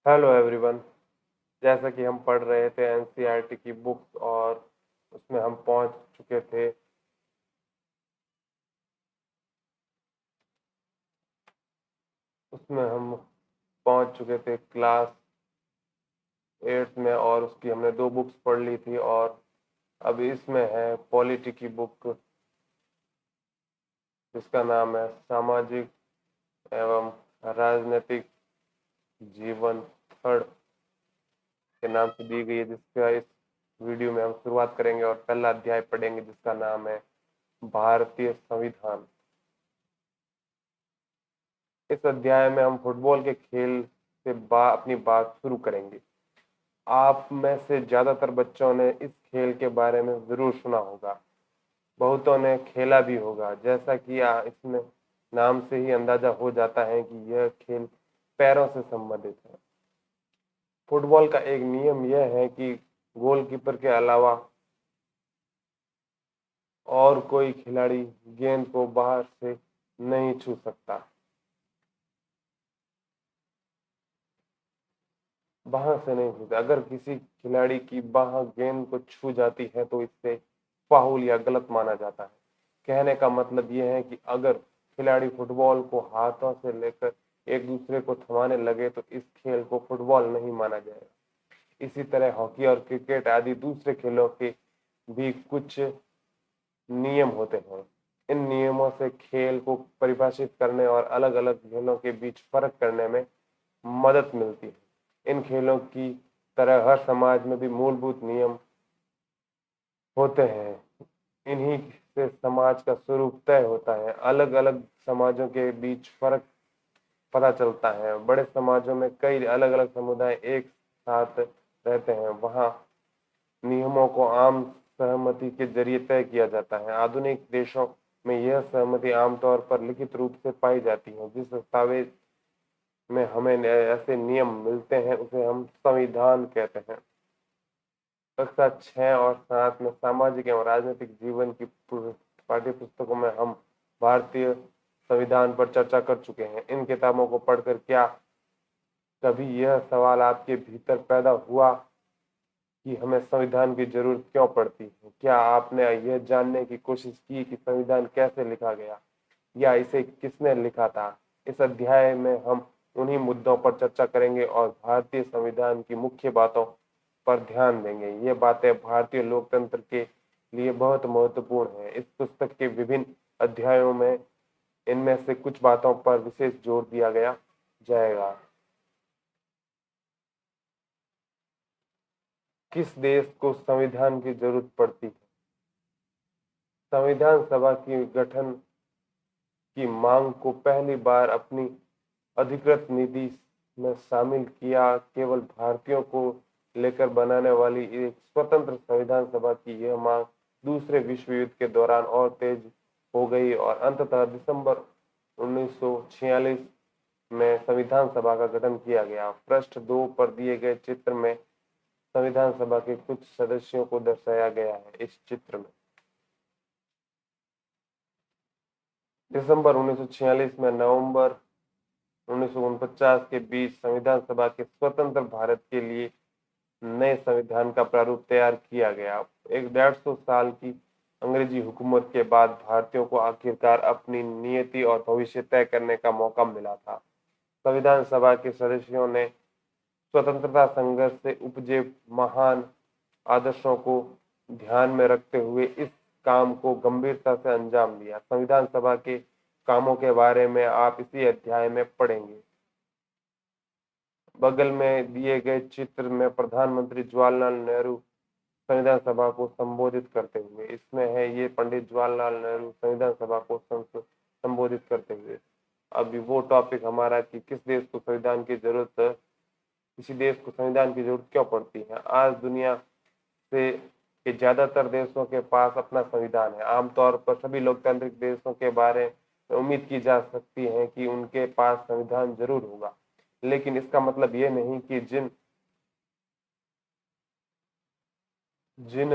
Hello everyone. जैसा कि हम पढ़ रहे थे एनसीईआरटी की बुक्स और उसमें हम पहुंच चुके थे। उसमें हम पहुंच चुके थे क्लास 8 में और उसकी हमने 2 बुक्स पढ़ ली थी और अब इसमें है पॉलिटी की बुक जिसका नाम है सामाजिक एवं राजनीतिक जीवन थर्ड के नाम से दी गई है, जिसका इस वीडियो में हम शुरुआत करेंगे और पहला अध्याय पढ़ेंगे जिसका नाम है भारतीय संविधान। इस अध्याय में हम फुटबॉल के खेल से अपनी बात शुरू करेंगे। आप में से ज्यादातर बच्चों ने इस खेल के बारे में जरूर सुना होगा, बहुतों ने खेला भी होगा। जैसा कि इसमें नाम से ही अंदाजा हो जाता है कि यह खेल पैरों से संबंधित है। फुटबॉल का एक नियम यह है कि गोलकीपर के अलावा और कोई खिलाड़ी गेंद को बाहर से नहीं छू सकता। बाहर से नहीं छूता। अगर किसी खिलाड़ी की बाह गेंद को छू जाती है तो इससे फाउल या गलत माना जाता है। कहने का मतलब यह है कि अगर खिलाड़ी फुटबॉल को हाथों से लेकर एक दूसरे को थमाने लगे तो इस खेल को फुटबॉल नहीं माना जाएगा। इसी तरह हॉकी और क्रिकेट आदि दूसरे खेलों के भी कुछ नियम होते हैं। इन नियमों से खेल को परिभाषित करने और अलग अलग खेलों के बीच फर्क करने में मदद मिलती है। इन खेलों की तरह हर समाज में भी मूलभूत नियम होते हैं। इन्हीं से समाज का स्वरूप तय होता है। अलग अलग समाजों के बीच फर्क पता चलता है। बड़े समाजों में कई अलग अलग समुदाय एक साथ रहते हैं, वहाँ नियमों को आम सहमति के जरिए तय किया जाता है। आधुनिक देशों में यह सहमति आमतौर पर लिखित रूप से पाई जाती है। जिस दस्तावेज में हमें ऐसे नियम मिलते हैं उसे हम संविधान कहते हैं। कक्षा 6 और 7 में सामाजिक एवं राजनीतिक जीवन की पाठ्य पुस्तकों में हम भारतीय संविधान पर चर्चा कर चुके हैं। इन किताबों को पढ़कर क्या कभी यह सवाल आपके भीतर पैदा हुआ कि हमें संविधान की जरूरत क्यों पड़ती है? क्या आपने यह जानने की कोशिश की कि संविधान कैसे लिखा गया या इसे किसने लिखा था? इस अध्याय में हम उन्हीं मुद्दों पर चर्चा करेंगे और भारतीय संविधान की मुख्य बातों पर ध्यान देंगे। ये बातें भारतीय लोकतंत्र के लिए बहुत महत्वपूर्ण है। इस पुस्तक के विभिन्न अध्यायों में इनमें से कुछ बातों पर विशेष जोर दिया गया जाएगा। किस देश को संविधान की जरूरत पड़ती है? संविधान सभा की गठन की मांग को पहली बार अपनी अधिकृत नीति में शामिल किया। केवल भारतीयों को लेकर बनाने वाली एक स्वतंत्र संविधान सभा की यह मांग दूसरे विश्व युद्ध के दौरान और तेज हो गई और अंततः दिसंबर 1946 में संविधान सभा का गठन किया गया। पृष्ठ 2 पर दिए गए चित्र में संविधान सभा के कुछ सदस्यों को दर्शाया गया है। इस चित्र में दिसंबर 1946 में नवंबर 1949 के बीच संविधान सभा के स्वतंत्र भारत के लिए नए संविधान का प्रारूप तैयार किया गया। एक 150 साल की अंग्रेजी हुकूमत के बाद भारतीयों को आखिरकार अपनी नियति और भविष्य तय करने का मौका मिला था। संविधान सभा के सदस्यों ने स्वतंत्रता संघर्ष से उपजे महान आदर्शों को ध्यान में रखते हुए इस काम को गंभीरता से अंजाम दिया। संविधान सभा के कामों के बारे में आप इसी अध्याय में पढ़ेंगे। बगल में दिए गए चित्र में प्रधानमंत्री जवाहरलाल नेहरू संविधान सभा को संबोधित करते हुए, इसमें है ये पंडित जवाहरलाल नेहरू संविधान सभा को संबोधित करते हुए। अभी वो टॉपिक हमारा कि किस देश को संविधान की जरूरत किसी देश को संविधान की जरूरत क्यों पड़ती है। आज दुनिया से के ज्यादातर देशों के पास अपना संविधान है। आमतौर पर सभी लोकतांत्रिक देशों के बारे में उम्मीद की जा सकती है कि उनके पास संविधान जरूर होगा, लेकिन इसका मतलब ये नहीं कि जिन जिन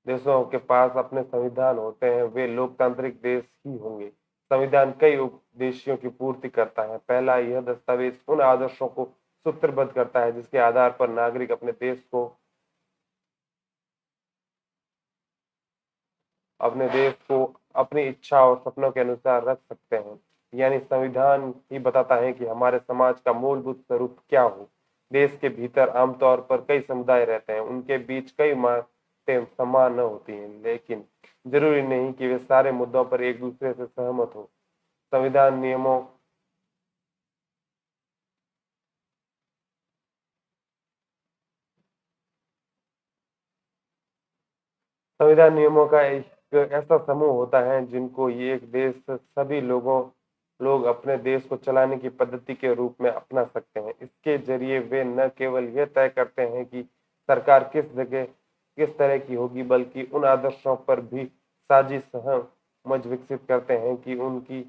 देशों के पास अपने संविधान होते हैं वे लोकतांत्रिक देश ही होंगे। संविधान कई उद्देश्यों की पूर्ति करता है। पहला, यह दस्तावेज उन आदर्शों को सूत्रबद्ध करता है, जिसके आधार पर नागरिक अपने देश को अपनी इच्छा और सपनों के अनुसार रख सकते हैं। यानी संविधान ही बताता है कि हमारे समाज का मूलभूत स्वरूप क्या हो। देश के भीतर आमतौर पर कई समुदाय रहते हैं, उनके बीच कई बातें समान न होती हैं, लेकिन जरूरी नहीं कि वे सारे मुद्दों पर एक दूसरे से सहमत हो। संविधान नियमों संविधान नियमों का एक ऐसा समूह होता है जिनको ये एक देश सभी लोग अपने देश को चलाने की पद्धति के रूप में अपना सकते हैं। इसके जरिए वे न केवल यह तय करते हैं कि सरकार किस तरह की होगी, बल्कि उन आदर्शों पर भी साजिश समझ विकसित करते हैं कि उनकी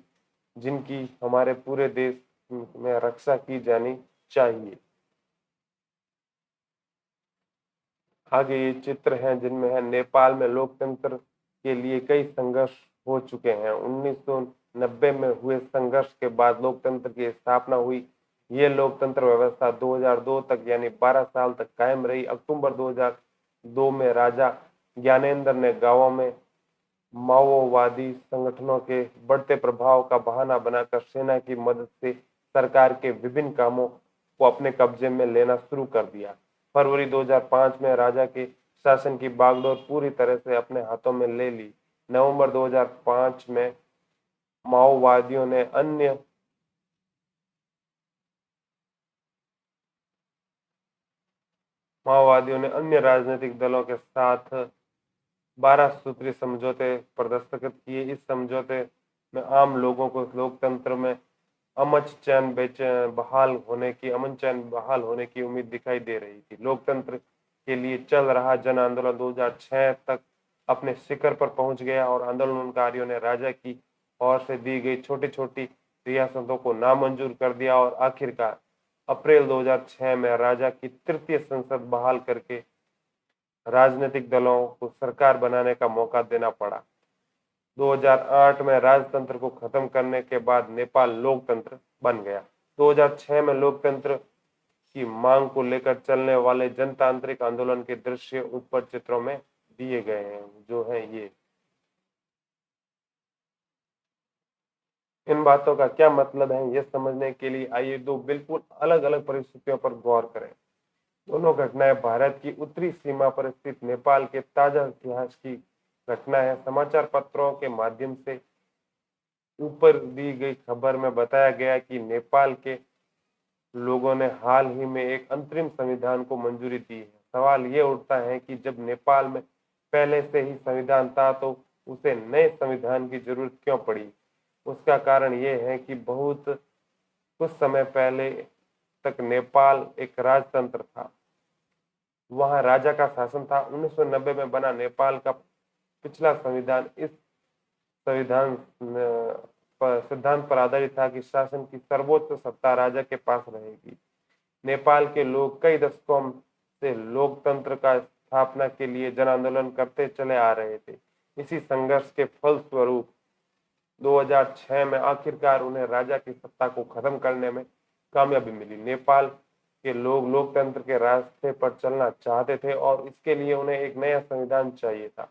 जिनकी हमारे पूरे देश में रक्षा की जानी चाहिए। आगे ये चित्र हैं जिनमें है नेपाल में लोकतंत्र के लिए कई संघर्ष हो चुके हैं। 1990 में हुए संघर्ष के बाद लोकतंत्र की स्थापना हुई। ये लोकतंत्र व्यवस्था 2002 तक यानी 12 साल तक कायम रही। अक्टूबर 2002 में राजा ज्ञानेंद्र ने गांवों में माओवादी संगठनों के बढ़ते प्रभाव का बहाना बनाकर सेना की मदद से सरकार के विभिन्न कामों को अपने कब्जे में लेना शुरू कर दिया। फरवरी 2005 में राजा के शासन की बागडोर पूरी तरह से अपने हाथों में ले ली। नवंबर 2005 में माओवादियों ने अन्य माओवादियों ने अन्य राजनीतिक दलों के साथ 12 सूत्री समझौते पर दस्तखत किए। इस समझौते में आम लोगों को लोकतंत्र में अमन चैन बहाल होने की उम्मीद दिखाई दे रही थी। लोकतंत्र के लिए चल रहा जन आंदोलन 2006 तक अपने शिखर पर पहुंच गया और आंदोलनकारियों ने राजा की ओर से दी गई छोटी छोटी रियासतों को नामंजूर कर दिया और आखिरकार अप्रैल 2006 में राजा की तृतीय संसद बहाल करके राजनीतिक दलों को सरकार बनाने का मौका देना पड़ा। 2008 में राजतंत्र को खत्म करने के बाद नेपाल लोकतंत्र बन गया। 2006 में लोकतंत्र की मांग को लेकर चलने वाले जनतांत्रिक आंदोलन के दृश्य ऊपर चित्रों में दिए गए हैं, जो है ये। इन बातों का क्या मतलब है, यह समझने के लिए आइए दो बिल्कुल अलग अलग परिस्थितियों पर गौर करें। दोनों घटनाएं भारत की उत्तरी सीमा पर स्थित नेपाल के ताजा इतिहास की घटना है। समाचार पत्रों के माध्यम से ऊपर दी गई खबर में बताया गया कि नेपाल के लोगों ने हाल ही में एक अंतरिम संविधान को मंजूरी दी है। सवाल ये उठता है कि जब नेपाल में पहले से ही संविधान था तो उसे नए संविधान की जरूरत क्यों पड़ी। उसका कारण ये है कि बहुत कुछ समय पहले तक नेपाल एक राजतंत्र था, वहां राजा का शासन था। 1990 में बना नेपाल का पिछला संविधान इस संविधान पर सिद्धांत पर आधारित था कि शासन की सर्वोच्च सत्ता राजा के पास रहेगी। नेपाल के लोग कई दशकों से लोकतंत्र का स्थापना के लिए जन आंदोलन करते चले आ रहे थे। इसी संघर्ष के फलस्वरूप 2006 में आखिरकार उन्हें राजा की सत्ता को खत्म करने में कामयाबी मिली। नेपाल के लोग लोकतंत्र के रास्ते पर चलना चाहते थे और इसके लिए उन्हें एक नया संविधान चाहिए था।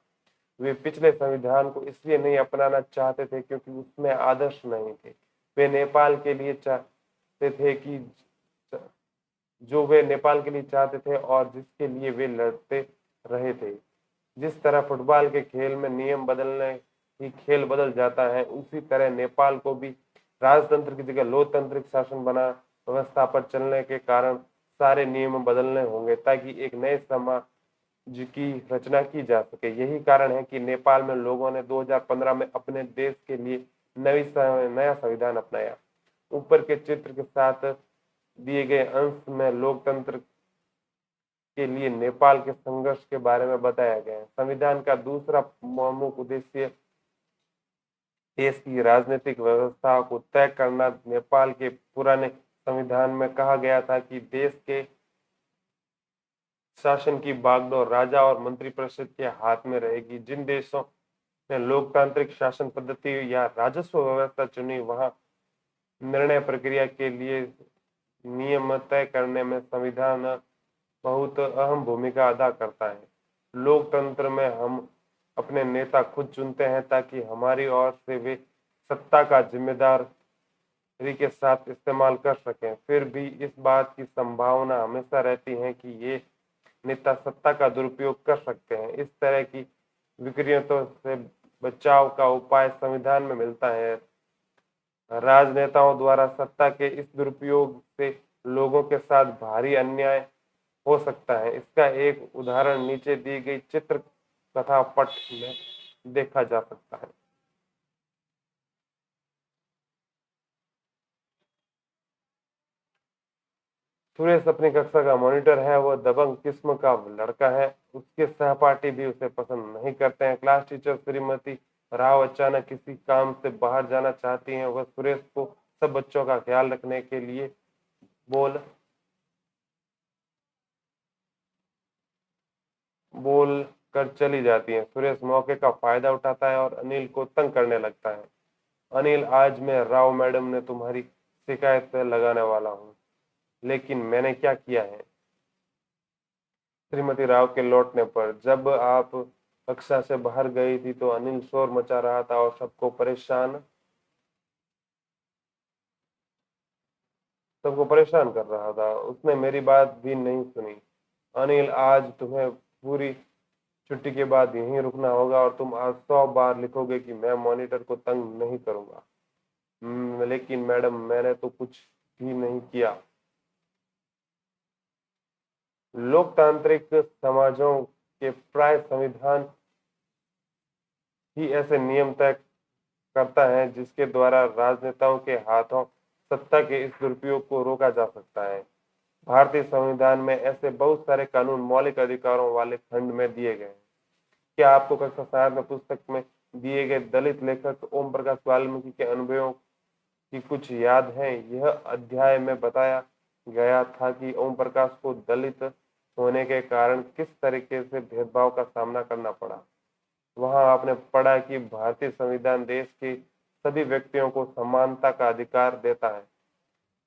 वे पिछले संविधान को इसलिए नहीं अपनाना चाहते थे क्योंकि उसमें आदर्श नहीं थे। वे नेपाल के लिए चाहते थे कि जो वे नेपाल के लिए चाहते थे और जिसके लिए वे लड़ते रहे थे। जिस तरह फुटबॉल के खेल में नियम बदलने ही खेल बदल जाता है, उसी तरह नेपाल को भी राजतंत्र की जगह लोकतांत्रिक शासन बना व्यवस्था पर चलने के कारण सारे नियम बदलने होंगे ताकि एक नए समाज की रचना की जा सके। यही कारण है कि नेपाल में लोगों ने 2015 में अपने देश के लिए नया संविधान अपनाया। ऊपर के चित्र के साथ दिए गए अंश में लोकतंत्र के लिए नेपाल के संघर्ष के बारे में बताया गया है। संविधान का दूसरा प्रमुख उद्देश्य देश की राजनीतिक व्यवस्था को तय करना। नेपाल के पुराने संविधान में कहा गया था कि देश के शासन की बागडोर राजा और मंत्रिपरिषद के हाथ में रहेगी। जिन देशों ने लोकतांत्रिक शासन पद्धति या राजस्व व्यवस्था चुनी, वहां निर्णय प्रक्रिया के लिए नियम तय करने में संविधान बहुत अहम भूमिका अदा करता है। लोकतंत्र में हम अपने नेता खुद चुनते हैं ताकि हमारी ओर से वे सत्ता का जिम्मेदारी के साथ इस्तेमाल कर सकें। फिर भी इस बात की संभावना हमेशा रहती है कि ये नेता सत्ता का दुरुपयोग कर सकते हैं। इस तरह की विक्रियतों से बचाव का उपाय संविधान में मिलता है। राजनेताओं द्वारा सत्ता के इस दुरुपयोग से लोगों के साथ भारी अन्याय हो सकता है। इसका एक उदाहरण नीचे दी गई चित्र कथा पट में देखा जा सकता है। सुरेश अपनी कक्षा का मॉनिटर है। वह दबंग किस्म का लड़का है। उसके सहपाठी भी उसे पसंद नहीं करते हैं। क्लास टीचर श्रीमती राव अचानक किसी काम से बाहर जाना चाहती हैं। वह सुरेश को सब बच्चों का ख्याल रखने के लिए बोल बोल कर चली जाती हैं। सुरेश मौके का फायदा उठाता है और अनिल को तंग करने लगता है। अनिल, आज मैं राव मैडम ने तुम्हारी शिकायत लगाने वाला हूँ। लेकिन मैंने क्या किया है? श्रीमती राव के लौटने पर जब आप कक्षा से बाहर गई थी तो अनिल शोर मचा रहा था और सबको परेशान कर रहा था। उसने मेरी बात भी नहीं सुनी। अनिल, आज तुम्हें पूरी छुट्टी के बाद यहीं रुकना होगा और तुम आज 100 बार लिखोगे कि मैं मॉनिटर को तंग नहीं करूंगा। लेकिन मैडम, मैंने तो कुछ भी नहीं किया। लोकतांत्रिक समाजों के प्राय संविधान ही ऐसे नियम तय करता है जिसके द्वारा राजनेताओं के हाथों सत्ता के इस दुरुपयोग को रोका जा सकता है। भारतीय संविधान में ऐसे बहुत सारे कानून मौलिक अधिकारों वाले खंड में दिए गए हैं। क्या आपको कक्षा 7 में पुस्तक में दिए गए दलित लेखक ओम प्रकाश वाल्मीकि के अनुभवों की कुछ याद है? यह अध्याय में बताया गया था कि ओम प्रकाश को दलित होने के कारण किस तरीके से भेदभाव का सामना करना पड़ा। वहां आपने पढ़ा कि भारतीय संविधान देश के सभी व्यक्तियों को समानता का अधिकार देता है।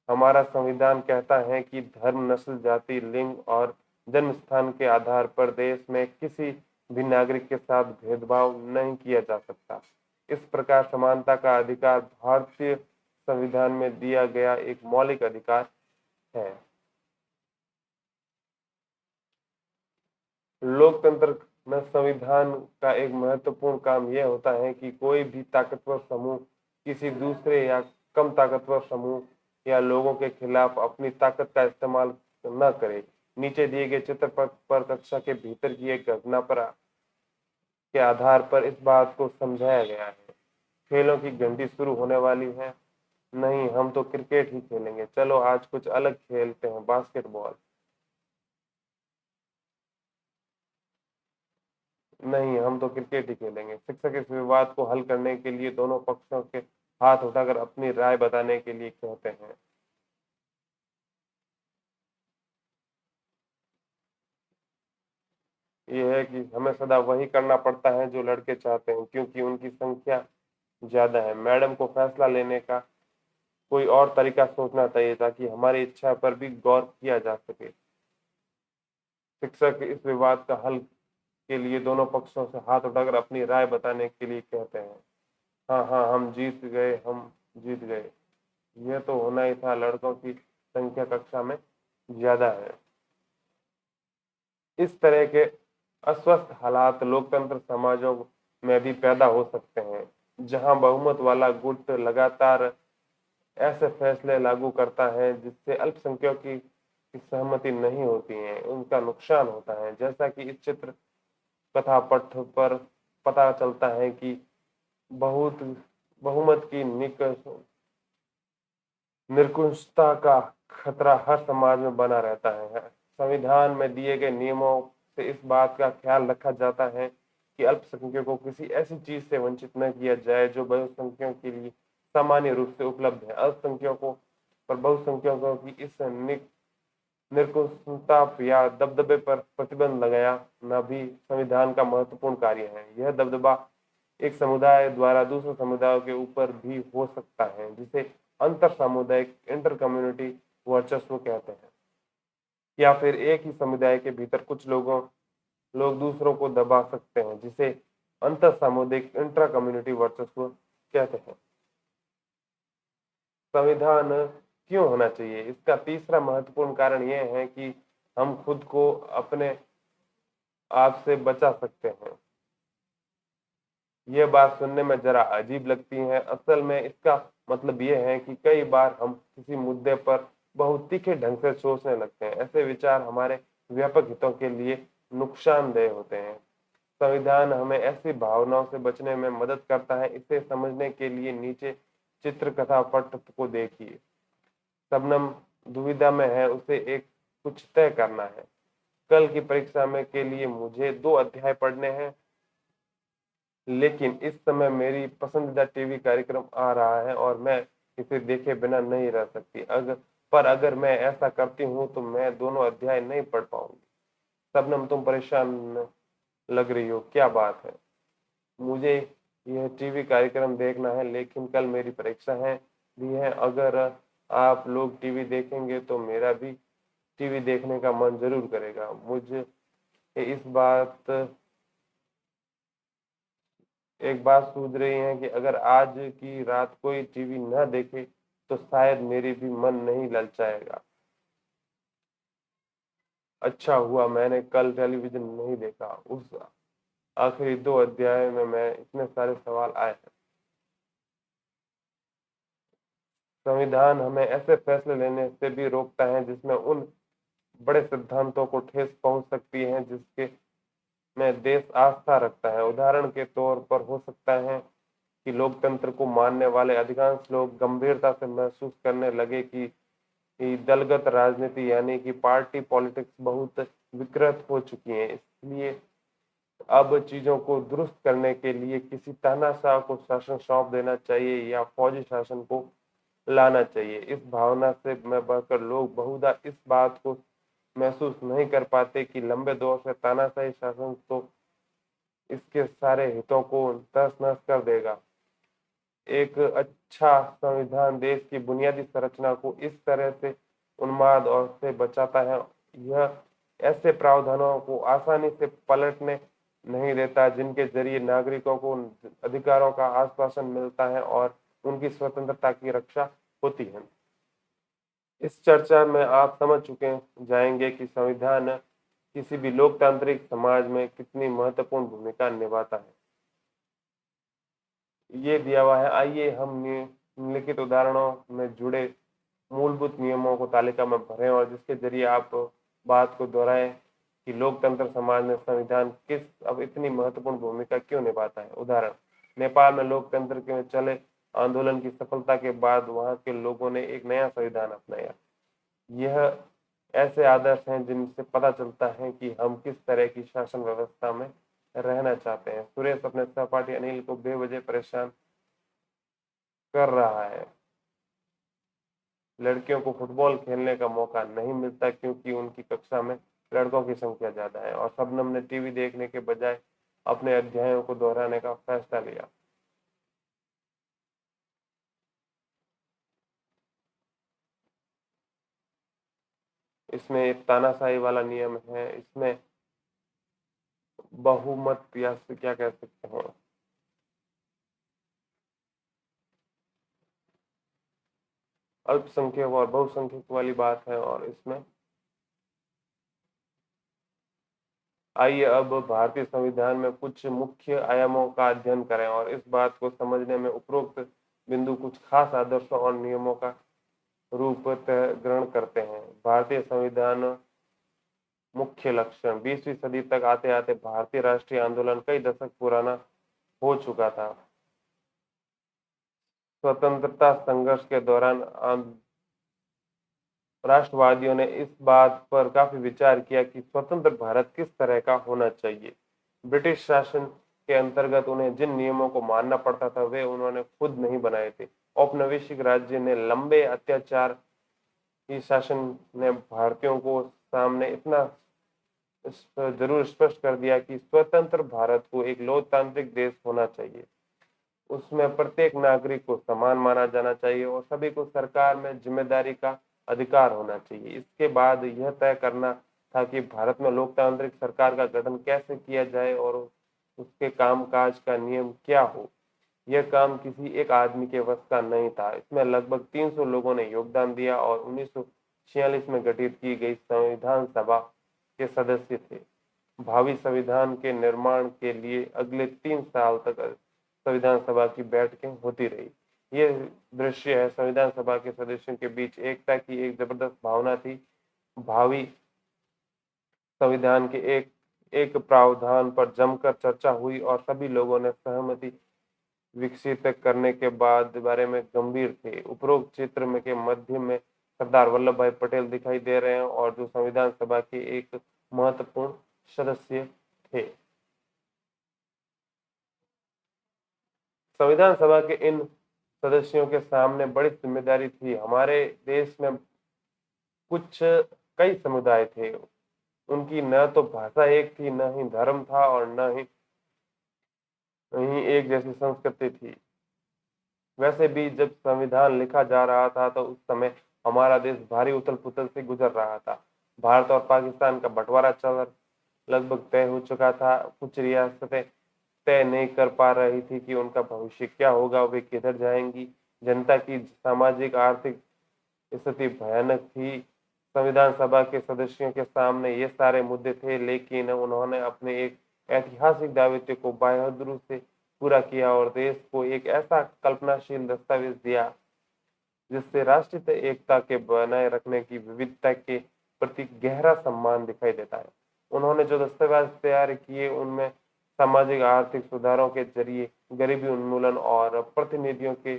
हमारा संविधान कहता है कि धर्म, नस्ल, जाति, लिंग और जन्म स्थान के आधार पर देश में किसी भी नागरिक के साथ भेदभाव नहीं किया जा सकता। इस प्रकार समानता का अधिकार भारतीय संविधान में दिया गया एक मौलिक अधिकार है। लोकतंत्र में संविधान का एक महत्वपूर्ण काम यह होता है कि कोई भी ताकतवर समूह किसी दूसरे या कम ताकतवर समूह या लोगों के खिलाफ अपनी ताकत का इस्तेमाल न करे। नीचे दिए गए चित्र पर कक्षा के भीतर की एक घटना पर के आधार पर इस बात को समझाया गया है। खेलों की घंटी शुरू होने वाली है। नहीं, हम तो क्रिकेट ही खेलेंगे। चलो आज कुछ अलग खेलते हैं, बास्केटबॉल। नहीं, हम तो क्रिकेट ही खेलेंगे। शिक्षक इस विवाद को हल करने के लिए दोनों पक्षों के हाथ उठाकर अपनी राय बताने के लिए कहते हैं। ये है कि हमें सदा वही करना पड़ता है जो लड़के चाहते हैं क्योंकि उनकी संख्या ज्यादा है। मैडम को फैसला लेने का कोई और तरीका सोचना चाहिए ताकि हमारी इच्छा पर भी गौर किया जा सके। शिक्षक इस विवाद का हल के लिए दोनों पक्षों से हाथ उठाकर अपनी राय बताने के लिए कहते हैं। हाँ हाँ, हम जीत गए, हम जीत गए। यह तो होना ही था, लड़कों की संख्या कक्षा में ज्यादा है। इस तरह के अस्वस्थ हालात लोकतंत्र समाजों में भी पैदा हो सकते हैं जहां बहुमत वाला गुट लगातार ऐसे फैसले लागू करता है जिससे अल्पसंख्यकों की सहमति नहीं होती है। उनका नुकसान होता है। जैसा कि इस चित्र कथा पट पर पता चलता है कि बहुत बहुमत की निरंकुशता का खतरा हर समाज में बना रहता है। संविधान में दिए गए नियमों से इस बात का ख्याल रखा जाता है कि अल्पसंख्यकों को किसी ऐसी चीज से वंचित न किया जाए जो बहुसंख्यकों के लिए सामान्य रूप से उपलब्ध है। अल्पसंख्यकों पर बहुसंख्यकों की इस निरंकुशता या दबदबे पर प्रतिबंध लगाना भी संविधान का महत्वपूर्ण कार्य है। यह दबदबा एक समुदाय द्वारा दूसरे समुदायों के ऊपर भी हो सकता है जिसे अंतर सामुदायिक इंटर कम्युनिटी वर्चस्व कहते हैं, या फिर एक ही समुदाय के भीतर कुछ लोग दूसरों को दबा सकते हैं, जिसे अंतर सामुदायिक इंट्रा कम्युनिटी वर्चस्व कहते हैं। संविधान क्यों होना चाहिए? इसका तीसरा महत्वपूर्ण कारण यह है कि हम खुद को अपने आप से बचा सकते हैं। ये बात सुनने में जरा अजीब लगती है। असल में इसका मतलब ये है कि कई बार हम किसी मुद्दे पर बहुत तीखे ढंग से सोचने लगते हैं। ऐसे विचार हमारे व्यापक हितों के लिए नुकसानदेह होते हैं। संविधान हमें ऐसी भावनाओं से बचने में मदद करता है। इसे समझने के लिए नीचे चित्रकथा पट को देखिए। शबनम दुविधा में है, उसे एक कुछ तय करना है। कल की परीक्षा में के लिए मुझे 2 अध्याय पढ़ने हैं, लेकिन इस समय मेरी पसंदीदा टीवी कार्यक्रम आ रहा है और मैं इसे देखे बिना नहीं रह सकती। अगर मैं ऐसा करती हूँ तो मैं दोनों अध्याय नहीं पढ़ पाऊंगी। शबनम, तुम परेशान लग रही हो, क्या बात है? मुझे यह टीवी कार्यक्रम देखना है, लेकिन कल मेरी परीक्षा है भी है। अगर आप लोग टीवी देखेंगे तो मेरा भी टीवी देखने का मन जरूर करेगा। मुझे इस बात एक बात सूझ रही है कि अगर आज की रात कोई टीवी न देखे तो शायद मेरी भी मन नहीं ललचाएगा। अच्छा हुआ मैंने कल टेलीविजन नहीं देखा। उस आखिरी 2 अध्याय में इतने सारे सवाल आए हैं। संविधान हमें ऐसे फैसले लेने से भी रोकता है जिसमें उन बड़े सिद्धांतों को ठेस पहुंच सकती है जिसके में देश आस्था रखता है। उदाहरण के तौर पर हो सकता है कि लोकतंत्र को मानने वाले अधिकांश लोग गंभीरता से महसूस करने लगे कि दलगत राजनीति यानी कि पार्टी पॉलिटिक्स बहुत विकृत हो चुकी है। इसलिए अब चीजों को दुरुस्त करने के लिए किसी तानाशाह को शासन सौंप देना चाहिए या फौजी शासन को लाना चाहिए। इस भावना से में बढ़कर लोग बहुधा इस बात को महसूस नहीं कर पाते कि लंबे दौर से तानाशाही शासन तो इसके सारे हितों को तहस-नहस कर देगा। एक अच्छा संविधान देश की बुनियादी संरचना को इस तरह से उन्माद और से बचाता है। यह ऐसे प्रावधानों को आसानी से पलटने नहीं देता जिनके जरिए नागरिकों को अधिकारों का आश्वासन मिलता है और उनकी स्वतंत्रता की रक्षा होती है। इस चर्चा में आप समझ चुके जाएंगे कि संविधान किसी भी लोकतांत्रिक समाज में कितनी महत्वपूर्ण भूमिका निभाता है। ये दिया हुआ है। आइए हम निम्नलिखित उदाहरणों में जुड़े मूलभूत नियमों को तालिका में भरें और जिसके जरिए आप बात को दोहराएं कि लोकतंत्र समाज में संविधान अब इतनी महत्वपूर्ण भूमिका क्यों निभाता है। उदाहरण, नेपाल में लोकतंत्र के चले आंदोलन की सफलता के बाद वहां के लोगों ने एक नया संविधान अपनाया। यह ऐसे आदर्श हैं जिनसे पता चलता है कि हम किस तरह की शासन व्यवस्था में रहना चाहते हैं। सुरेश अपने सहपाठी अनिल को बेवजह परेशान कर रहा है। लड़कियों को फुटबॉल खेलने का मौका नहीं मिलता क्योंकि उनकी कक्षा में लड़कों की संख्या ज्यादा है। और शबनम ने टीवी देखने के बजाय अपने अध्यायों को दोहराने का फैसला लिया। इसमें एक तानाशाही वाला नियम है। इसमें बहुमत या क्या कह सकते हैं, अल्पसंख्यक और बहुसंख्यक वाली बात है। और इसमें आइए अब भारतीय संविधान में कुछ मुख्य आयामों का अध्ययन करें और इस बात को समझने में उपरोक्त बिंदु कुछ खास आदर्शों और नियमों का रूप ग्रहण करते हैं। भारतीय संविधान मुख्य लक्षण। 20वीं सदी तक आते आते भारतीय राष्ट्रीय आंदोलन कई दशक पुराना हो चुका था। स्वतंत्रता संघर्ष के दौरान राष्ट्रवादियों ने इस बात पर काफी विचार किया कि स्वतंत्र भारत किस तरह का होना चाहिए। ब्रिटिश शासन के अंतर्गत उन्हें जिन नियमों को मानना पड़ता था वे उन्होंने खुद नहीं बनाए थे। औपनिवेशिक राज्य ने लंबे अत्याचार की शासन ने भारतीयों को सामने इतना जरूर स्पष्ट कर दिया कि स्वतंत्र भारत को एक लोकतांत्रिक देश होना चाहिए। उसमें प्रत्येक नागरिक को समान माना जाना चाहिए और सभी को सरकार में जिम्मेदारी का अधिकार होना चाहिए। इसके बाद यह तय करना था कि भारत में लोकतांत्रिक सरकार का गठन कैसे किया जाए और उसके कामकाज का नियम क्या हो। यह काम किसी एक आदमी के वश का नहीं था। इसमें लगभग 300 लोगों ने योगदान दिया और 1946 में गठित की गई संविधान सभा के सदस्य थे। भावी संविधान के निर्माण के लिए अगले 3 साल तक संविधान सभा की बैठकें होती रही। ये दृश्य है संविधान सभा के सदस्यों के बीच एकता की एक जबरदस्त भावना थी। भावी संविधान के एक एक प्रावधान पर जमकर चर्चा हुई और सभी लोगों ने सहमति विकसित करने के बाद बारे में गंभीर थे। उपरोक्त चित्र में के मध्य में सरदार वल्लभ भाई पटेल दिखाई दे रहे हैं और जो संविधान सभा के एक महत्वपूर्ण सदस्य थे। संविधान सभा के इन सदस्यों के सामने बड़ी जिम्मेदारी थी। हमारे देश में कुछ कई समुदाय थे। उनकी न तो भाषा एक थी, न ही धर्म था और न ही एक जैसी संस्कृति थी। वैसे भी जब संविधान लिखा जा रहा था तो उस समय हमारा देश भारी उथल पुथल से गुजर रहा था। भारत और पाकिस्तान का बंटवारा चल लगभग तय हो चुका था। कुछ रियासतें तय नहीं कर पा रही थी कि उनका भविष्य क्या होगा, वे किधर जाएंगी। जनता की सामाजिक आर्थिक स्थिति भयानक थी। संविधान सभा के सदस्यों के सामने ये सारे मुद्दे थे, लेकिन उन्होंने अपने एक ऐतिहासिक दायित्व को बहादुरी से पूरा किया और देश को एक ऐसा कल्पनाशील दस्तावेज दिया जिससे राष्ट्रीय एकता के बनाए रखने की विविधता के प्रति गहरा सम्मान दिखाई देता है। उन्होंने जो दस्तावेज तैयार किए उनमें सामाजिक आर्थिक सुधारों के जरिए गरीबी उन्मूलन और प्रतिनिधियों के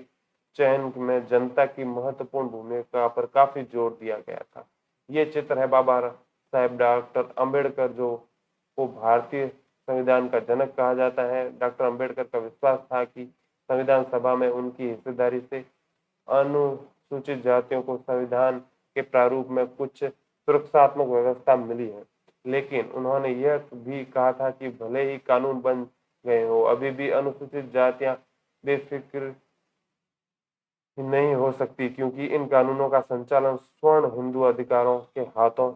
चयन में जनता की महत्वपूर्ण भूमिका पर काफी जोर दिया गया था। ये चित्र है बाबा साहेब डॉक्टर अंबेडकर, जो को भारतीय संविधान का जनक कहा जाता है। डॉक्टर अंबेडकर का विश्वास था कि संविधान सभा में उनकी हिस्सेदारी से अनुसूचित जातियों को संविधान के प्रारूप में कुछ सुरक्षात्मक व्यवस्था मिली है। लेकिन उन्होंने यह भी कहा था कि भले ही कानून बन गए हो, अभी भी अनुसूचित जातियां बेफिक्र नहीं हो सकती, क्योंकि इन कानूनों का संचालन स्वर्ण हिंदू अधिकारों के हाथों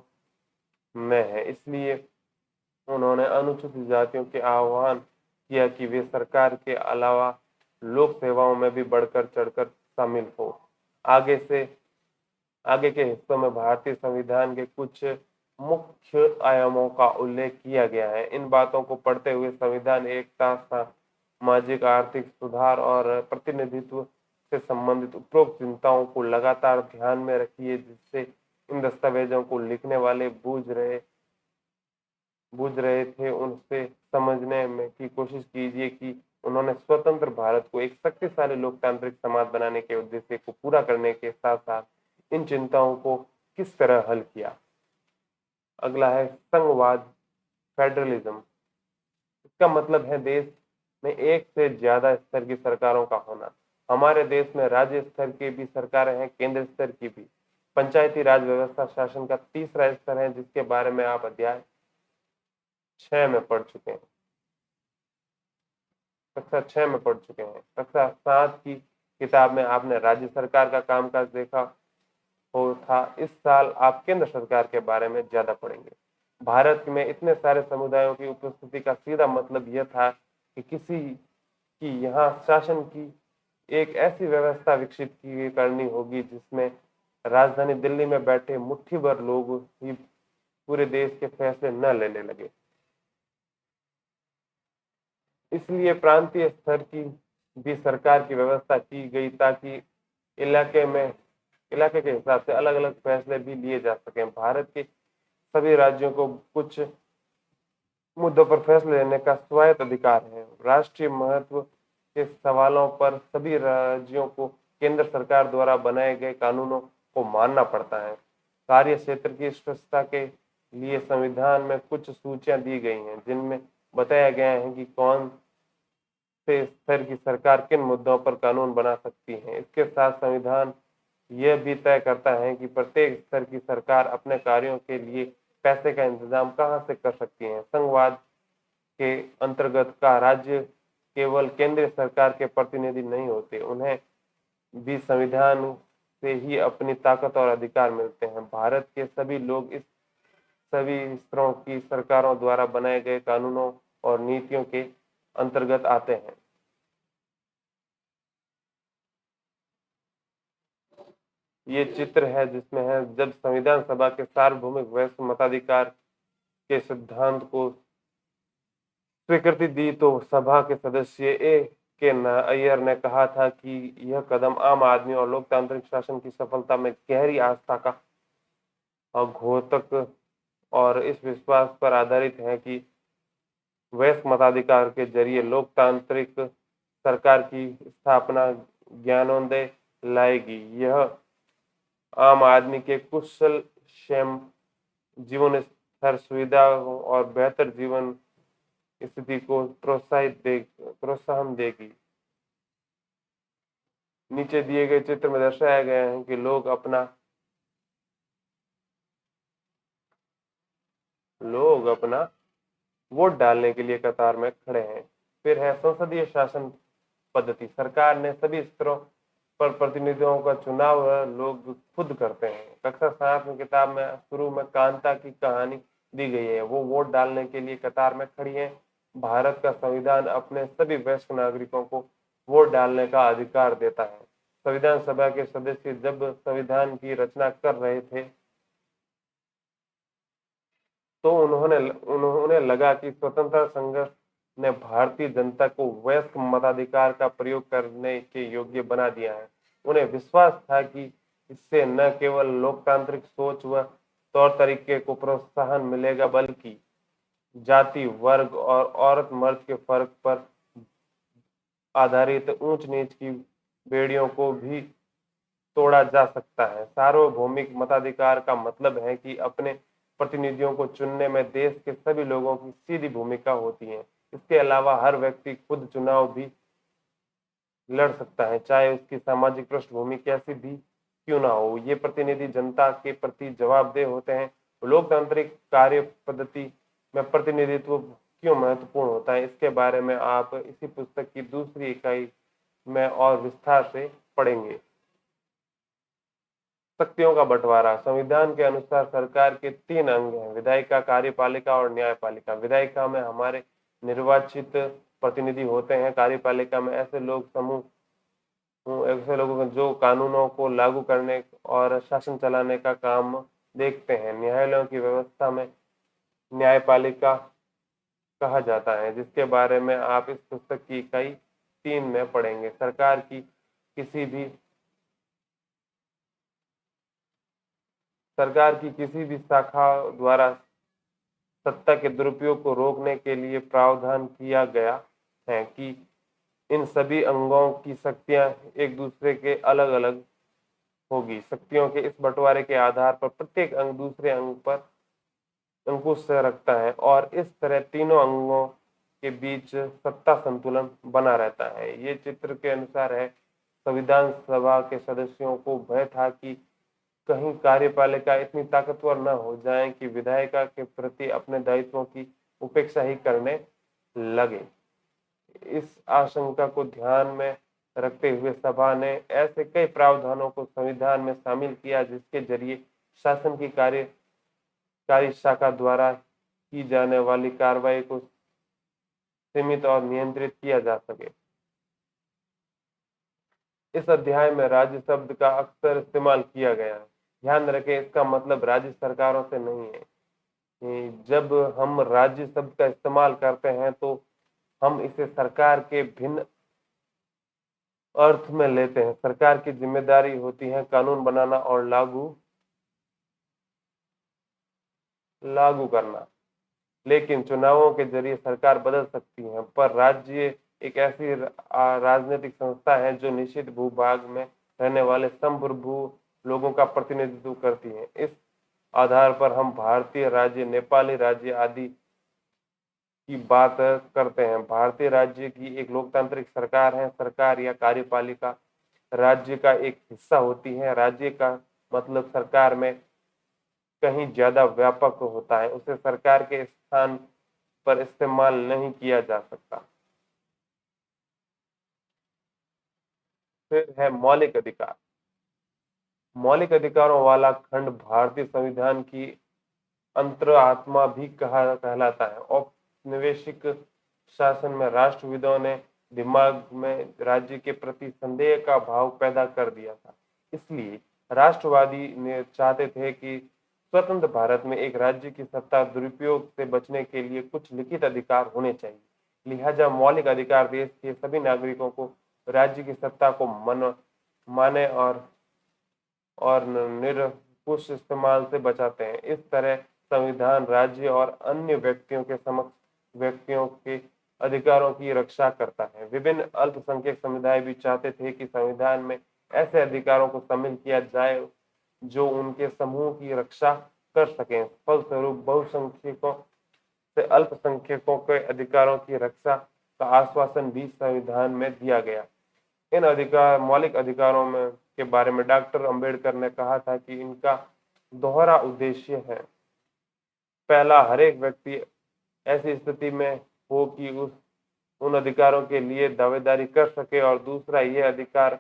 में है। इसलिए उन्होंने अनुसूचित जातियों के आह्वान किया कि वे सरकार के अलावा लोक सेवाओं में भी बढ़कर चढ़कर शामिल हो। आगे से आगे के हिस्सों में भारतीय संविधान के कुछ मुख्य आयामों का उल्लेख किया गया है। इन बातों को पढ़ते हुए संविधान एकता, सामाजिक आर्थिक सुधार और प्रतिनिधित्व से संबंधित उपरोक्त चिंताओं को लगातार ध्यान में रखिए, जिससे इन दस्तावेजों को लिखने वाले बूझ रहे थे उनसे समझने में की कोशिश कीजिए कि उन्होंने स्वतंत्र भारत को एक शक्तिशाली लोकतांत्रिक समाज बनाने के उद्देश्य को पूरा करने के साथ साथ इन चिंताओं को किस तरह हल किया। अगला है संघवाद, फेडरलिज्म। इसका मतलब है देश में एक से ज्यादा स्तर की सरकारों का होना। हमारे देश में राज्य स्तर की भी सरकारें हैं, केंद्र स्तर की भी। पंचायती राज व्यवस्था शासन का तीसरा स्तर है, जिसके बारे में आप अध्याय 6 में पढ़ चुके हैं। कक्षा 6 में पढ़ चुके हैं। कक्षा 7 की किताब में आपने राज्य सरकार का कामकाज देखा हो था। इस साल आप केंद्र सरकार के बारे में ज्यादा पढ़ेंगे। भारत में इतने सारे समुदायों की उपस्थिति का सीधा मतलब यह था कि किसी की यहाँ शासन की एक ऐसी व्यवस्था विकसित की करनी होगी जिसमें राजधानी दिल्ली में बैठे मुट्ठी भर लोग ही पूरे देश के फैसले न लेने लगे। इसलिए प्रांतीय स्तर की भी सरकार की व्यवस्था की गई ताकि इलाके में इलाके के हिसाब से अलग अलग फैसले भी लिए जा सकें। भारत के सभी राज्यों को कुछ मुद्दों पर फैसले लेने का स्वायत्त अधिकार है। राष्ट्रीय महत्व के सवालों पर सभी राज्यों को केंद्र सरकार द्वारा बनाए गए कानूनों को मानना पड़ता है। कार्य क्षेत्र की स्पष्टता के लिए संविधान में कुछ सूचियां दी गई हैं, जिनमें बताया गया है कि कौन से स्तर की सरकार किन मुद्दों पर कानून बना सकती है। इसके साथ संविधान यह भी तय करता है कि प्रत्येक स्तर की सरकार अपने कार्यों के लिए पैसे का इंतजाम कहां से कर सकती है। संघवाद के अंतर्गत का राज्य केवल केंद्रीय सरकार के प्रतिनिधि नहीं होते, उन्हें भी संविधान से ही अपनी ताकत और अधिकार मिलते हैं। भारत के सभी लोग इस सभी स्तरों की सरकारों द्वारा बनाए गए कानूनों और नीतियों के अंतर्गत आते हैं। ये चित्र है जिसमें है जब संविधान सभा के सार्वभौमिक वयस्क मताधिकार के सिद्धांत को स्वीकृति दी तो सभा के सदस्य ए के अय्यर ने कहा था कि यह कदम आम आदमी और लोकतांत्रिक शासन की सफलता में गहरी आस्था का घोतक और इस विश्वास पर आधारित है कि वयस्क मताधिकार के जरिए लोकतांत्रिक सरकार की स्थापना ज्ञानोदय लाएगी। यह आम आदमी के कुशल क्षेम, जीवन स्तर, सुविधा और बेहतर जीवन स्थिति को प्रोत्साहन देगी। नीचे दिए गए चित्र में दर्शाया गया है कि लोग अपना वोट डालने के लिए कतार में खड़े हैं। फिर है संसदीय शासन पद्धति। सरकार ने सभी स्तरों पर प्रतिनिधियों का चुनाव लोग खुद करते हैं। कक्षा 7 में किताब में शुरू में कांता की कहानी दी गई है। वो वोट डालने के लिए कतार में खड़ी है। भारत का संविधान अपने सभी वयस्क नागरिकों को वोट डालने का अधिकार देता है। संविधान सभा के सदस्य जब संविधान की रचना कर रहे थे तो उन्होंने लगा कि स्वतंत्रता संघर्ष ने भारतीय जनता को वयस्क मताधिकार का प्रयोग करने के योग्य बना दिया है। उन्हें विश्वास था कि इससे न केवल लोकतांत्रिक सोच व तौर तरीके को प्रोत्साहन मिलेगा बल्कि जाति, वर्ग और औरत मर्द के फर्क पर आधारित ऊंच नीच की बेड़ियों को भी तोड़ा जा सकता है। सार्वभौमिक मताधिकार का मतलब है कि अपने प्रतिनिधियों को चुनने में देश के सभी लोगों की सीधी भूमिका होती है। इसके अलावा हर व्यक्ति खुद चुनाव भी लड़ सकता है, चाहे उसकी सामाजिक पृष्ठभूमि कैसी भी क्यों ना हो। ये प्रतिनिधि जनता के प्रति जवाबदेह होते हैं। लोकतांत्रिक कार्य पद्धति में प्रतिनिधित्व क्यों महत्वपूर्ण होता है, इसके बारे में आप इसी पुस्तक की दूसरी इकाई में और विस्तार से पढ़ेंगे। शक्तियों का बंटवारा। संविधान के अनुसार सरकार के 3 अंग हैं: विधायिका, कार्यपालिका और न्यायपालिका। विधायिका में हमारे निर्वाचित प्रतिनिधि होते हैं। कार्यपालिका में ऐसे लोगों को जो कानूनों को लागू करने और शासन चलाने का काम देखते हैं। न्यायालयों की व्यवस्था में न्यायपालिका कहा जाता है, जिसके बारे में आप इस पुस्तक की इकाई 3 में पढ़ेंगे। सरकार की किसी भी शाखा द्वारा सत्ता के दुरुपयोग को रोकने के लिए प्रावधान किया गया है कि इन सभी अंगों की शक्तियां एक दूसरे के अलग अलग होगी। शक्तियों के इस बंटवारे के आधार पर प्रत्येक अंग दूसरे अंग पर अंकुश रखता है और इस तरह तीनों अंगों के बीच सत्ता संतुलन बना रहता है। ये चित्र के अनुसार है, संविधान सभा के सदस्यों को भय था कि कहीं कार्यपालिका इतनी ताकतवर न हो जाए कि विधायिका के प्रति अपने दायित्वों की उपेक्षा ही करने लगे। इस आशंका को ध्यान में रखते हुए सभा ने ऐसे कई प्रावधानों को संविधान में शामिल किया जिसके जरिए शासन की कार्य शाखा द्वारा की जाने वाली कार्रवाई को सीमित और नियंत्रित किया जा सके। इस अध्याय में राज्य शब्द का अक्सर इस्तेमाल किया गया है। ध्यान रखें, इसका मतलब राज्य सरकारों से नहीं है। जब हम राज्य शब्द का इस्तेमाल करते हैं तो हम इसे सरकार के भिन्न अर्थ में लेते हैं। सरकार की जिम्मेदारी होती है कानून बनाना और लागू करना, लेकिन चुनावों के जरिए सरकार बदल सकती है। पर राज्य एक ऐसी राजनीतिक संस्था है जो निश्चित भूभाग में रहने वाले संप्रभु लोगों का प्रतिनिधित्व करती है। इस आधार पर हम भारतीय राज्य, नेपाली राज्य आदि की बात करते हैं। भारतीय राज्य की एक लोकतांत्रिक सरकार है। सरकार या कार्यपालिका राज्य का एक हिस्सा होती है। राज्य का मतलब सरकार में कहीं ज्यादा व्यापक होता है। उसे सरकार के स्थान पर इस्तेमाल नहीं किया जा सकता। फिर है मौलिक अधिकार। मौलिक अधिकारों वाला खंड भारतीय संविधान की अंतरात्मा भी कहलाता है। औपनिवेशिक शासन में राष्ट्रविदों ने दिमाग में राज्य के प्रति संदेह का भाव पैदा कर दिया था। इसलिए राष्ट्रवादी ने चाहते थे कि स्वतंत्र भारत में एक राज्य की सत्ता दुरुपयोग से बचने के लिए कुछ लिखित अधिकार होने चाहिए। लिहाजा मौलिक अधिकार देश के सभी नागरिकों को राज्य की सत्ता को माने और निरंकुश इस्तेमाल से बचाते हैं। इस तरह संविधान राज्य और अन्य व्यक्तियों के समक्ष व्यक्तियों के अधिकारों की रक्षा करता है। विभिन्न अल्पसंख्यक समुदाय भी चाहते थे कि संविधान में ऐसे अधिकारों को शामिल किया जाए जो उनके समूह की रक्षा कर सकें। फलस्वरूप बहुसंख्यकों से अल्पसंख्यकों के अधिकारों की रक्षा का आश्वासन भी संविधान में दिया गया। इन मौलिक अधिकारों में के बारे में डॉक्टर अंबेडकर ने कहा था कि इनका दोहरा उद्देश्य है। पहला, हरेक व्यक्ति ऐसी स्थिति में हो कि उन अधिकारों के लिए दावेदारी कर सके, और दूसरा, ये अधिकार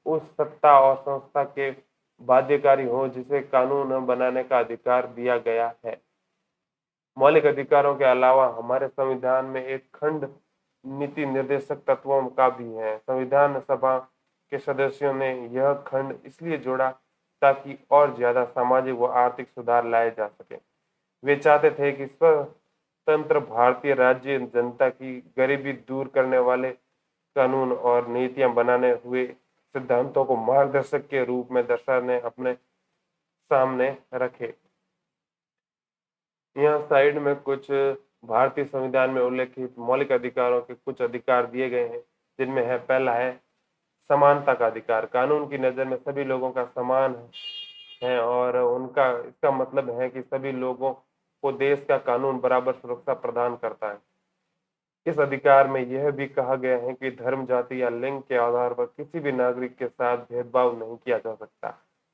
उस सत्ता और संस्था के बाध्यकारी हो जिसे कानून बनाने का अधिकार दिया गया है। मौलिक अधिकारों के अलावा हमारे संविधान में एक खंड नीति निर्देशक तत्वों का भी है। संविधान सभा के सदस्यों ने यह खंड इसलिए जोड़ा ताकि और ज्यादा सामाजिक व आर्थिक सुधार लाए जा सके। वे चाहते थे कि स्वतंत्र भारतीय राज्य जनता की गरीबी दूर करने वाले कानून और नीतियां बनाने हुए सिद्धांतों को मार्गदर्शक के रूप में दर्शाने अपने सामने रखे। यहाँ साइड में कुछ भारतीय संविधान में उल्लेखित मौलिक अधिकारों के कुछ अधिकार दिए गए हैं, जिनमें है, पहला है समानता का अधिकार। कानून की नजर में सभी लोगों का समान है और उनका इसका मतलब है कि सभी लोगों को देश का कानून बराबर सुरक्षा प्रदान करता है। इस अधिकार में यह भी कहा गया है कि धर्म, जाति या लिंग के आधार पर किसी भी नागरिक के साथ भेदभाव नहीं किया जा सकता।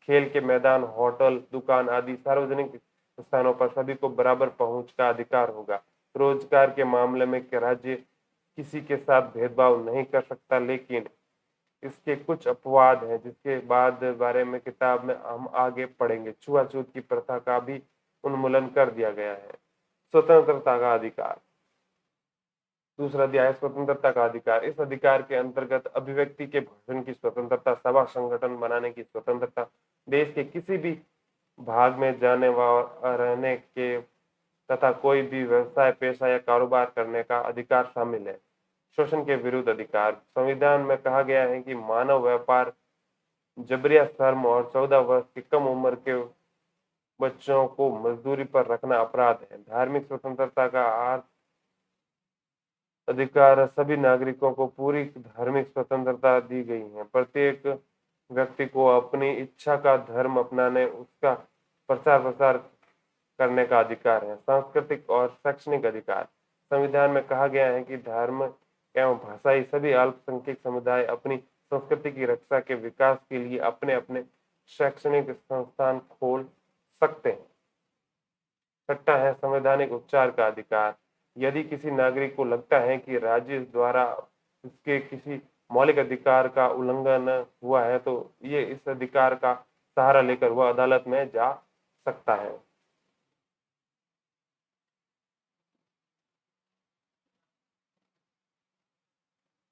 खेल के मैदान, होटल, दुकान आदि सार्वजनिक स्थानों पर सभी को बराबर पहुंच का अधिकार होगा। रोजगार के मामले में राज्य किसी के साथ भेदभाव नहीं कर सकता, लेकिन इसके कुछ अपवाद हैं जिसके बाद बारे में किताब में हम आगे पढ़ेंगे। छुआछूत की प्रथा का भी उन्मूलन कर दिया गया है। स्वतंत्रता का अधिकार, दूसरा अध्याय, स्वतंत्रता का अधिकार। इस अधिकार के अंतर्गत अभिव्यक्ति के भाषण की स्वतंत्रता, सभा संगठन बनाने की स्वतंत्रता, देश के किसी भी भाग में जाने व रहने के तथा कोई भी व्यवसाय, पेशा या कारोबार करने का अधिकार शामिल है। शोषण के विरुद्ध अधिकार, संविधान में कहा गया है कि मानव व्यापार, जबरिया श्रम और 14 वर्ष की कम उम्र के बच्चों को मजदूरी पर रखना अपराध है। धार्मिक स्वतंत्रता का अर्थ अधिकार, सभी नागरिकों को पूरी धार्मिक स्वतंत्रता दी गई है। प्रत्येक व्यक्ति को अपनी इच्छा का धर्म अपनाने, उसका प्रचार प्रसार करने का अधिकार है। सांस्कृतिक और शैक्षणिक अधिकार, संविधान में कहा गया है कि धर्म एवं भाषाई सभी अल्पसंख्यक समुदाय अपनी संस्कृति की रक्षा के विकास के लिए अपने अपने शैक्षणिक संस्थान खोल सकते हैं। छठा है संवैधानिक उपचार का अधिकार। यदि किसी नागरिक को लगता है कि राज्य द्वारा उसके किसी मौलिक अधिकार का उल्लंघन हुआ है, तो ये इस अधिकार का सहारा लेकर वह अदालत में जा सकता है।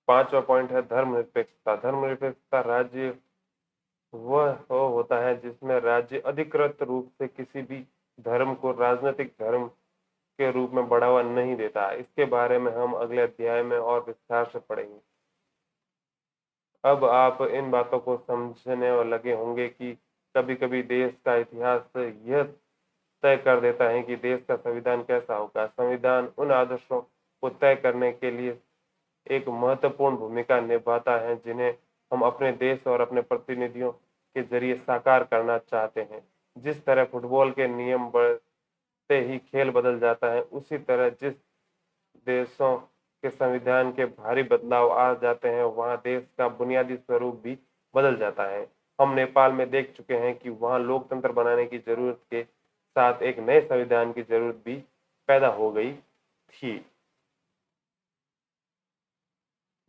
पांचवा पॉइंट है धर्मनिरपेक्षता। धर्मनिरपेक्षता राज्य वह होता है जिसमें राज्य अधिकृत रूप से किसी भी धर्म को राजनीतिक धर्म के रूप में बढ़ावा नहीं देता। इसके बारे में हम अगले अध्याय में और विस्तार से पढ़ेंगे। अब आप इन बातों को समझने और लगे होंगे कि कभी कभी देश का इतिहास यह तय कर देता है कि देश का संविधान कैसा होगा। संविधान उन आदर्शों को तय करने के लिए एक महत्वपूर्ण भूमिका निभाता है जिन्हें हम अपने देश और अपने प्रतिनिधियों के जरिए साकार करना चाहते हैं। जिस तरह फुटबॉल के नियम बढ़ते ही खेल बदल जाता है, उसी तरह जिस देशों के संविधान के भारी बदलाव आ जाते हैं, वहां देश का बुनियादी स्वरूप भी बदल जाता है। हम नेपाल में देख चुके हैं कि वहां लोकतंत्र बनाने की जरूरत के साथ एक नए संविधान की जरूरत भी पैदा हो गई थी।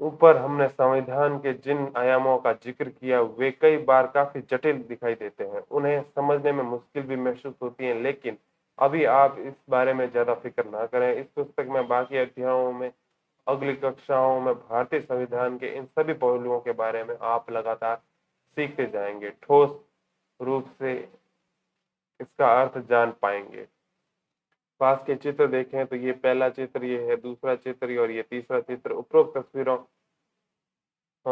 ऊपर हमने संविधान के जिन आयामों का जिक्र किया वे कई बार काफी जटिल दिखाई देते हैं, उन्हें समझने में मुश्किल भी महसूस होती है, लेकिन अभी आप इस बारे में ज्यादा फिक्र ना करें। इस पुस्तक में बाकी अध्यायों में अगली कक्षाओं में भारतीय संविधान के इन सभी पहलुओं के बारे में आप लगातार सीखते जाएंगे, ठोस रूप से इसका अर्थ जान पाएंगे। पास के चित्र देखें तो ये पहला चित्र, ये है दूसरा चित्र और ये तीसरा चित्र। उपरोक्त तस्वीरों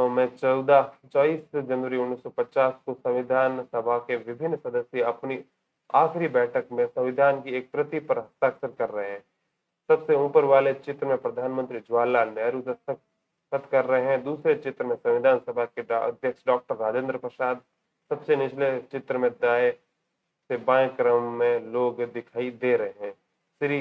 में 24 जनवरी 1950 को संविधान सभा के विभिन्न सदस्य अपनी आखिरी बैठक में संविधान की एक प्रति पर हस्ताक्षर कर रहे हैं। सबसे ऊपर वाले चित्र में प्रधानमंत्री जवाहरलाल नेहरू दस्तखत कर रहे हैं। दूसरे चित्र में संविधान सभा के अध्यक्ष डॉक्टर राजेंद्र प्रसाद। सबसे निचले चित्र में दाएं से बाएं क्रम में लोग दिखाई दे रहे हैं। श्री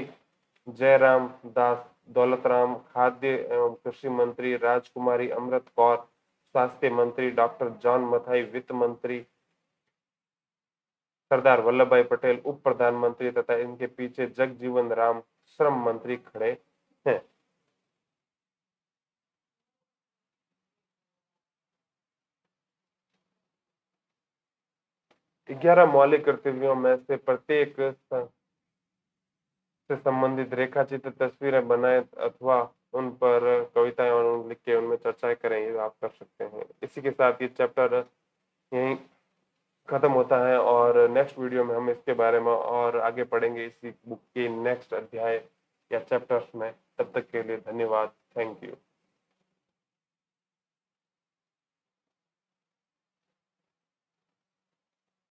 जयराम दास दौलतराम, खाद्य एवं कृषि मंत्री राजकुमारी अमृत कौर, स्वास्थ्य मंत्री डॉक्टर जॉन मथाई, वित्त मंत्री सरदार वल्लभ भाई पटेल उप प्रधानमंत्री तथा इनके पीछे जगजीवन राम श्रम मंत्री खड़े हैं। 11 मौलिक कर्तव्यों में से प्रत्येक से संबंधित रेखा चित्र, तस्वीरें बनाए अथवा उन पर कविताएं और लिख के उनमें चर्चाएं करें, ये आप कर सकते हैं। इसी के साथ ये चैप्टर यहीं खत्म होता है और नेक्स्ट वीडियो में हम इसके बारे में और आगे पढ़ेंगे इसी बुक के नेक्स्ट अध्याय या चैप्टर्स में। तब तक के लिए धन्यवाद। Thank you.